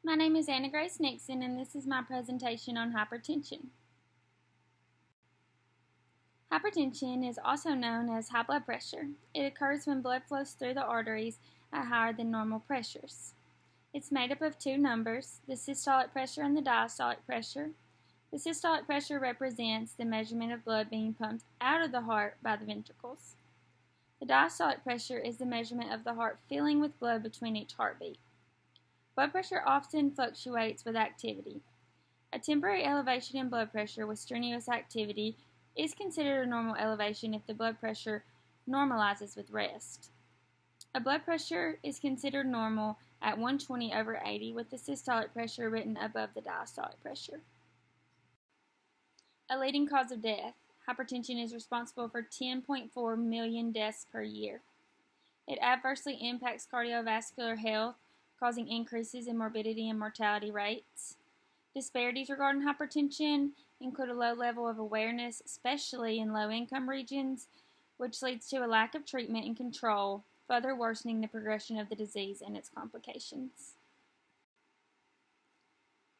My name is Anna Grace Nixon, and this is my presentation on hypertension. Hypertension is also known as high blood pressure. It occurs when blood flows through the arteries at higher than normal pressures. It's made up of two numbers, the systolic pressure and the diastolic pressure. The systolic pressure represents the measurement of blood being pumped out of the heart by the ventricles. The diastolic pressure is the measurement of the heart filling with blood between each heartbeat. Blood pressure often fluctuates with activity. A temporary elevation in blood pressure with strenuous activity is considered a normal elevation if the blood pressure normalizes with rest. A blood pressure is considered normal at 120/80 with the systolic pressure written above the diastolic pressure. A leading cause of death. Hypertension is responsible for 10.4 million deaths per year. It adversely impacts cardiovascular health, causing increases in morbidity and mortality rates. Disparities regarding hypertension include a low level of awareness, especially in low-income regions, which leads to a lack of treatment and control, further worsening the progression of the disease and its complications.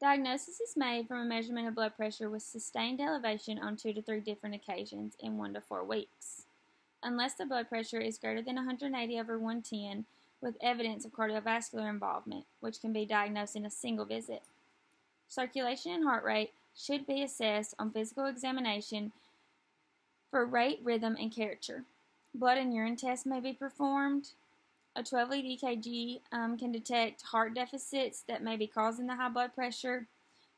Diagnosis is made from a measurement of blood pressure with sustained elevation on 2 to 3 different occasions in 1 to 4 weeks. Unless the blood pressure is greater than 180/110, with evidence of cardiovascular involvement, which can be diagnosed in a single visit. Circulation and heart rate should be assessed on physical examination for rate, rhythm, and character. Blood and urine tests may be performed. A 12-lead EKG can detect heart deficits that may be causing the high blood pressure.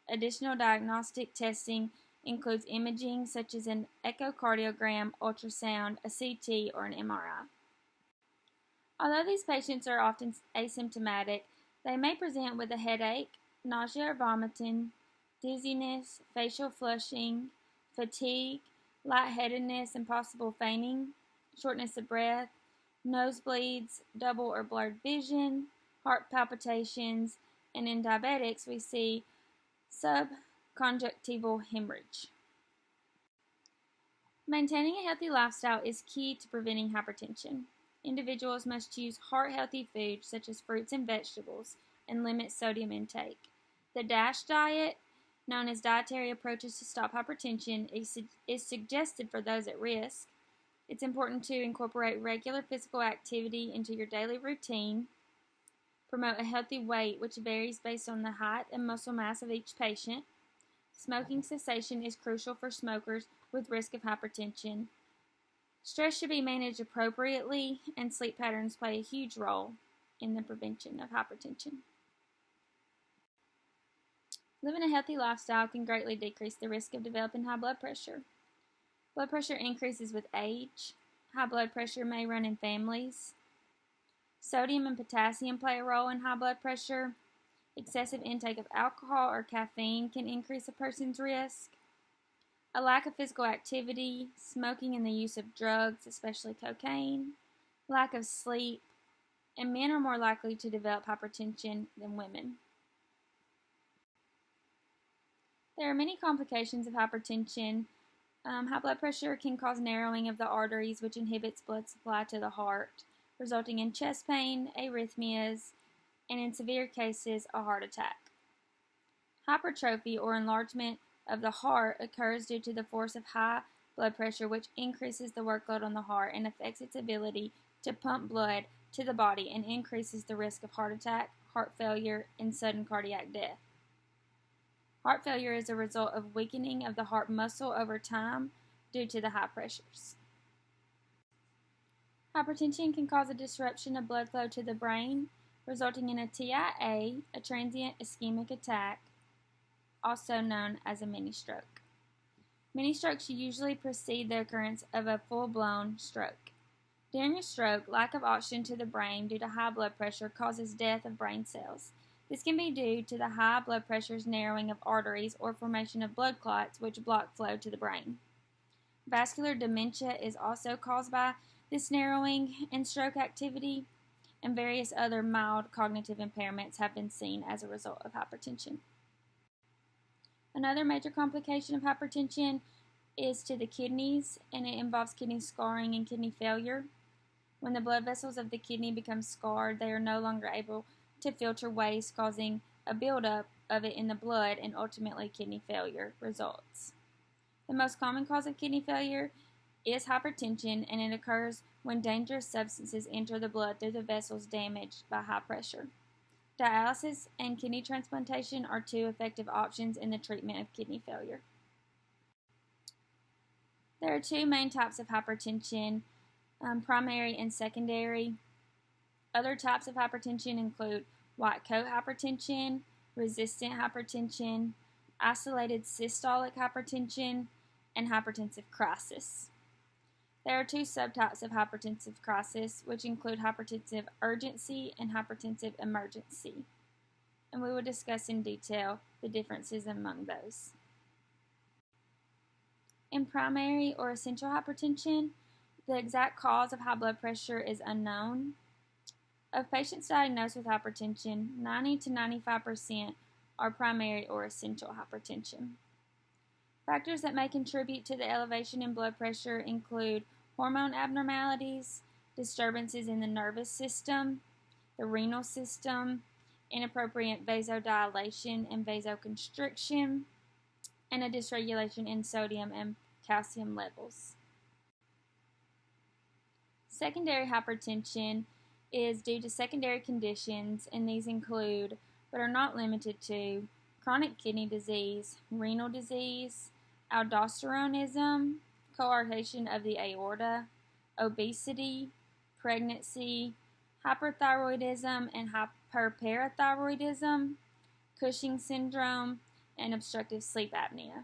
Additional diagnostic testing includes imaging such as an echocardiogram, ultrasound, a CT, or an MRI. Although these patients are often asymptomatic, they may present with a headache, nausea or vomiting, dizziness, facial flushing, fatigue, lightheadedness and possible fainting, shortness of breath, nosebleeds, double or blurred vision, heart palpitations, and in diabetics we see subconjunctival hemorrhage. Maintaining a healthy lifestyle is key to preventing hypertension. Individuals must choose heart-healthy foods such as fruits and vegetables and limit sodium intake. The DASH diet, known as Dietary Approaches to Stop Hypertension, is suggested for those at risk. It's important to incorporate regular physical activity into your daily routine. Promote a healthy weight, which varies based on the height and muscle mass of each patient. Smoking cessation is crucial for smokers with risk of hypertension. Stress should be managed appropriately, and sleep patterns play a huge role in the prevention of hypertension. Living a healthy lifestyle can greatly decrease the risk of developing high blood pressure. Blood pressure increases with age. High blood pressure may run in families. Sodium and potassium play a role in high blood pressure. Excessive intake of alcohol or caffeine can increase a person's risk. A lack of physical activity, smoking, and the use of drugs, especially cocaine, lack of sleep, and men are more likely to develop hypertension than women. There are many complications of hypertension. High blood pressure can cause narrowing of the arteries, which inhibits blood supply to the heart, resulting in chest pain, arrhythmias, and in severe cases, a heart attack. Hypertrophy or enlargement of the heart occurs due to the force of high blood pressure, which increases the workload on the heart and affects its ability to pump blood to the body and increases the risk of heart attack, heart failure, and sudden cardiac death. Heart failure is a result of weakening of the heart muscle over time due to the high pressures. Hypertension can cause a disruption of blood flow to the brain, resulting in a TIA, a transient ischemic attack, also known as a mini-stroke. Mini-strokes usually precede the occurrence of a full-blown stroke. During a stroke, lack of oxygen to the brain due to high blood pressure causes death of brain cells. This can be due to the high blood pressure's narrowing of arteries or formation of blood clots, which block flow to the brain. Vascular dementia is also caused by this narrowing and stroke activity, and various other mild cognitive impairments have been seen as a result of hypertension. Another major complication of hypertension is to the kidneys, and it involves kidney scarring and kidney failure. When the blood vessels of the kidney become scarred, they are no longer able to filter waste, causing a buildup of it in the blood, and ultimately kidney failure results. The most common cause of kidney failure is hypertension, and it occurs when dangerous substances enter the blood through the vessels damaged by high pressure. Dialysis and kidney transplantation are two effective options in the treatment of kidney failure. There are two main types of hypertension, primary and secondary. Other types of hypertension include white coat hypertension, resistant hypertension, isolated systolic hypertension, and hypertensive crisis. There are two subtypes of hypertensive crisis, which include hypertensive urgency and hypertensive emergency, and we will discuss in detail the differences among those. In primary or essential hypertension, the exact cause of high blood pressure is unknown. Of patients diagnosed with hypertension, 90 to 95% are primary or essential hypertension. Factors that may contribute to the elevation in blood pressure include hormone abnormalities, disturbances in the nervous system, the renal system, inappropriate vasodilation and vasoconstriction, and a dysregulation in sodium and calcium levels. Secondary hypertension is due to secondary conditions, and these include, but are not limited to, chronic kidney disease, renal disease, aldosteronism, coarctation of the aorta, obesity, pregnancy, hyperthyroidism and hyperparathyroidism, Cushing's syndrome, and obstructive sleep apnea.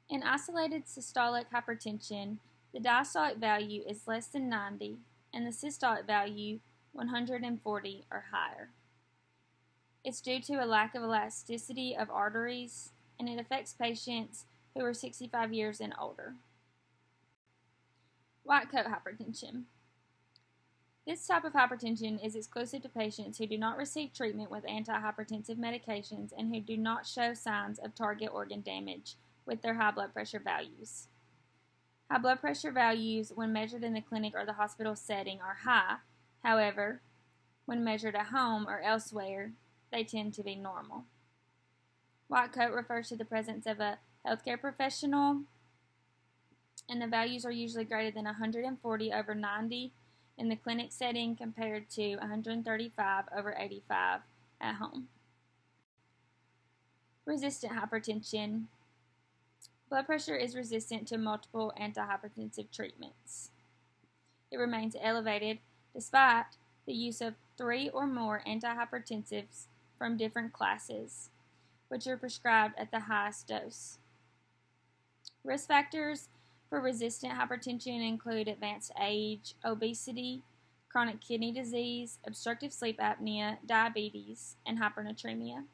In isolated systolic hypertension, the diastolic value is less than 90 and the systolic value 140 or higher. It's due to a lack of elasticity of arteries, and it affects patients who are 65 years and older. White coat hypertension. This type of hypertension is exclusive to patients who do not receive treatment with antihypertensive medications and who do not show signs of target organ damage with their high blood pressure values. High blood pressure values when measured in the clinic or the hospital setting are high. However, when measured at home or elsewhere, they tend to be normal. White coat refers to the presence of a healthcare professional, and the values are usually greater than 140 over 90 in the clinic setting compared to 135 over 85 at home. Resistant hypertension. Blood pressure is resistant to multiple antihypertensive treatments. It remains elevated despite the use of 3 or more antihypertensives from different classes, which are prescribed at the highest dose. Risk factors for resistant hypertension include advanced age, obesity, chronic kidney disease, obstructive sleep apnea, diabetes, and hypernatremia.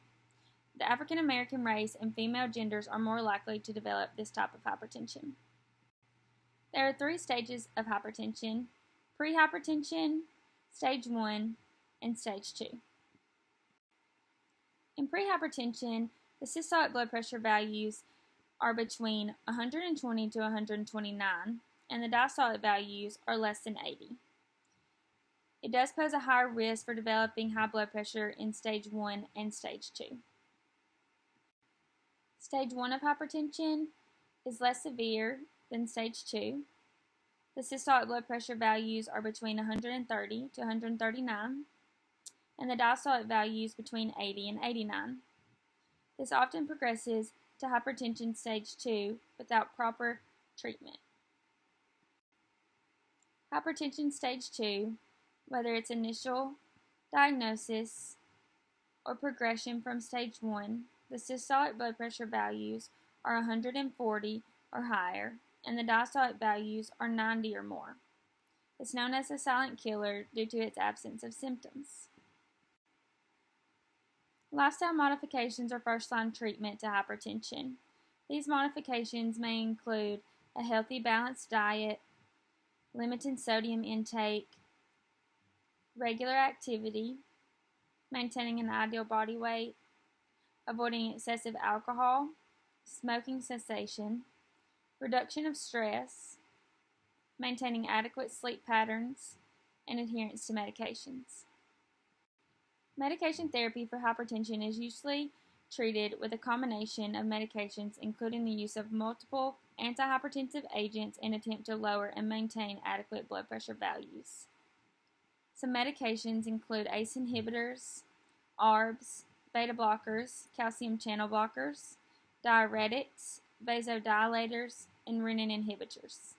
The African American race and female genders are more likely to develop this type of hypertension. There are 3 stages of hypertension: prehypertension, stage 1, and stage 2. In prehypertension, the systolic blood pressure values are between 120 to 129, and the diastolic values are less than 80. It does pose a higher risk for developing high blood pressure in stage 1 and stage 2. Stage 1 of hypertension is less severe than stage 2. The systolic blood pressure values are between 130 to 139, and the diastolic values between 80 and 89. This often progresses to hypertension stage 2 without proper treatment. Hypertension stage 2, whether it's initial diagnosis or progression from stage 1, the systolic blood pressure values are 140 or higher, and the diastolic values are 90 or more. It's known as a silent killer due to its absence of symptoms. Lifestyle modifications are first-line treatment to hypertension. These modifications may include a healthy, balanced diet, limiting sodium intake, regular activity, maintaining an ideal body weight, avoiding excessive alcohol, smoking cessation, reduction of stress, maintaining adequate sleep patterns, and adherence to medications. Medication therapy for hypertension is usually treated with a combination of medications, including the use of multiple antihypertensive agents in an attempt to lower and maintain adequate blood pressure values. Some medications include ACE inhibitors, ARBs, beta blockers, calcium channel blockers, diuretics, vasodilators, and renin inhibitors.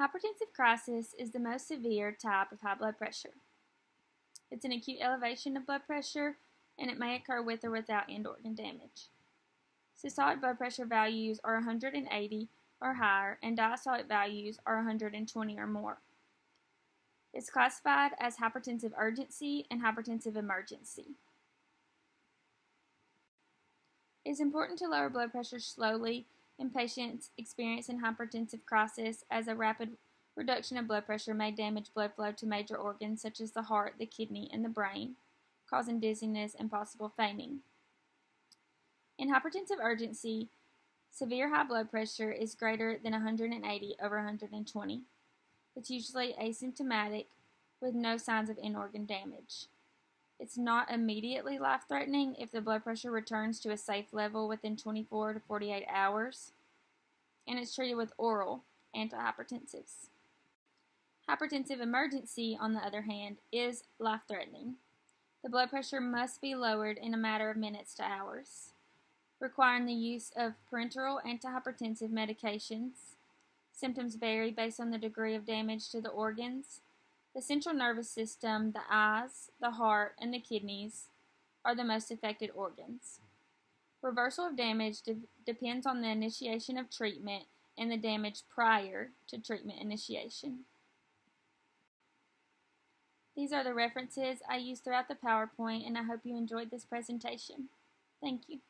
Hypertensive crisis is the most severe type of high blood pressure. It's an acute elevation of blood pressure, and it may occur with or without end organ damage. Systolic blood pressure values are 180 or higher, and diastolic values are 120 or more. It's classified as hypertensive urgency and hypertensive emergency. It is important to lower blood pressure slowly in patients experiencing hypertensive crisis, as a rapid reduction of blood pressure may damage blood flow to major organs such as the heart, the kidney, and the brain, causing dizziness and possible fainting. In hypertensive urgency, severe high blood pressure is greater than 180 over 120. It's usually asymptomatic with no signs of end organ damage. It's not immediately life-threatening if the blood pressure returns to a safe level within 24 to 48 hours, and it's treated with oral antihypertensives. Hypertensive emergency, on the other hand, is life-threatening. The blood pressure must be lowered in a matter of minutes to hours, requiring the use of parenteral antihypertensive medications. Symptoms vary based on the degree of damage to the organs. The central nervous system, the eyes, the heart, and the kidneys are the most affected organs. Reversal of damage depends on the initiation of treatment and the damage prior to treatment initiation. These are the references I used throughout the PowerPoint, and I hope you enjoyed this presentation. Thank you.